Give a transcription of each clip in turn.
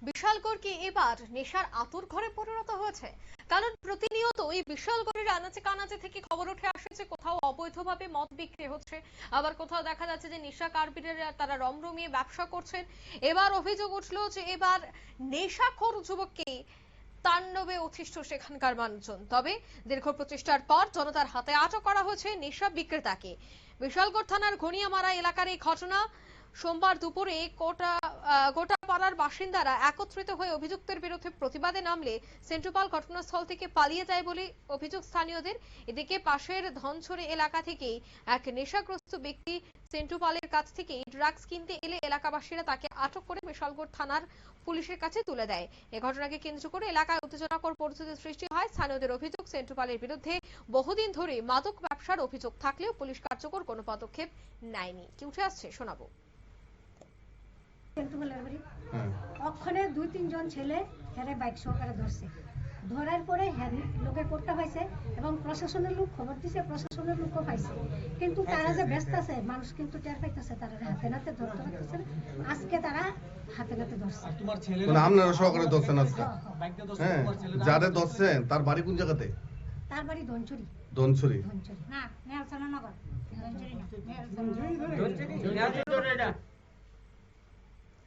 বিশালগড় কি এবার নেশার আতুর ঘরে পরিণত হয়েছে? কারণ প্রতিনিয়ত এই বিশালগড়ের আনাচে কানাচে থেকে খবর উঠে আসে যে কোথাও অবৈধভাবে মদ বিক্রি হচ্ছে, আবার কোথাও দেখা যাচ্ছে যে নেশা কারবারিরা তারা রমরমিয়ে ব্যবসা করছেন। এবার অভিযোগ উঠলো যে এবার নেশাখোর যুবককে তাণ্ডবে অতিষ্ঠ সেখানকার মানুষজন। তবে দীর্ঘ প্রচেষ্টার পর জনতার হাতে আটক করা হয়েছে নেশা বিক্রেতাকে। বিশালগড় থানার ঘনিয়ামারা এলাকার এই ঘটনা। সোমবার দুপুরে গোটা পাড়ার বাসিন্দারা একত্রিত হয়ে অভিযুক্তের বিরুদ্ধে প্রতিবাদে নামলে সেন্ট্রোপাল ঘটনাস্থল থেকে পালিয়ে যায় বলে অভিযোগ স্থানীয়দের। এদিকে পাশের ধনছড়ি এলাকা থেকে এক নেশাগ্রস্ত ব্যক্তি সেন্ট্রোপালের কাছ থেকে ড্রাগস কিনতে এলে এলাকাবাসীরা তাকে আটক করে বিশালগড় থানার পুলিশের কাছে তুলে দেয়। এ ঘটনাকে কেন্দ্র করে এলাকায় উত্তেজনাকর পরিস্থিতি সৃষ্টি হয়। স্থানীয়দের অভিযোগ, সেন্ট্রোপালের বিরুদ্ধে বহুদিন ধরে মাদক ব্যবসার অভিযোগ থাকলেও পুলিশ কার্যকর কোনো পদক্ষেপ নেয়নি। কি উঠে আসছে শোনাবো। ওখানে 2-3 জন ছেলে হেরে বাইক সহকারে ধরছে, ধরার পরে লোকে করতে হয়েছে এবং প্রশাসনের লোক খবর দিছে, প্রশাসনের লোকও পাইছে, কিন্তু তারা যে ব্যস্ত আছে মানুষ কিন্তু টের পাইতেছে, তারা হাতে নাতে ধরতে পারতেছে। আজকে তারা হাতে নাতে ধরছে। আপনারা সহকারে ধরছেন আজকে? হ্যাঁ, যারা ধরছেন তার বাড়ি কোন জায়গাতে? তার বাড়ি ধনছড়ি। ধনছড়ি না, নেলসননগর।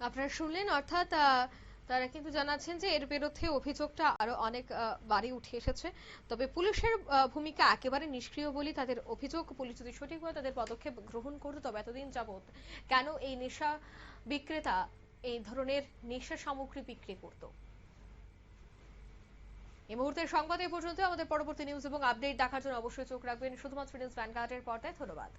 আপনারা শুনলেন, অর্থাৎ তারা কিন্তু জানাচ্ছেন যে এর বিরুদ্ধে অভিযোগটা আরো অনেক বাড়ি উঠে এসেছে। তবে পুলিশের ভূমিকা একেবারে নিষ্ক্রিয় বলে তাদের অভিযোগ। পুলিশ যদি সঠিকভাবে তাদের পদক্ষেপ গ্রহণ করত তবে এতদিন যাবত কেন এই নেশা বিক্রেতা এই ধরনের নেশা সামগ্রী বিক্রি করত। এই মুহূর্তের সংবাদ এই পর্যন্ত। আমাদের পরবর্তী নিউজ এবং আপডেট দেখার জন্য অবশ্যই চোখ রাখবেন শুধুমাত্র নিউজ ভ্যানগার্ডের পর্দায়। ধন্যবাদ।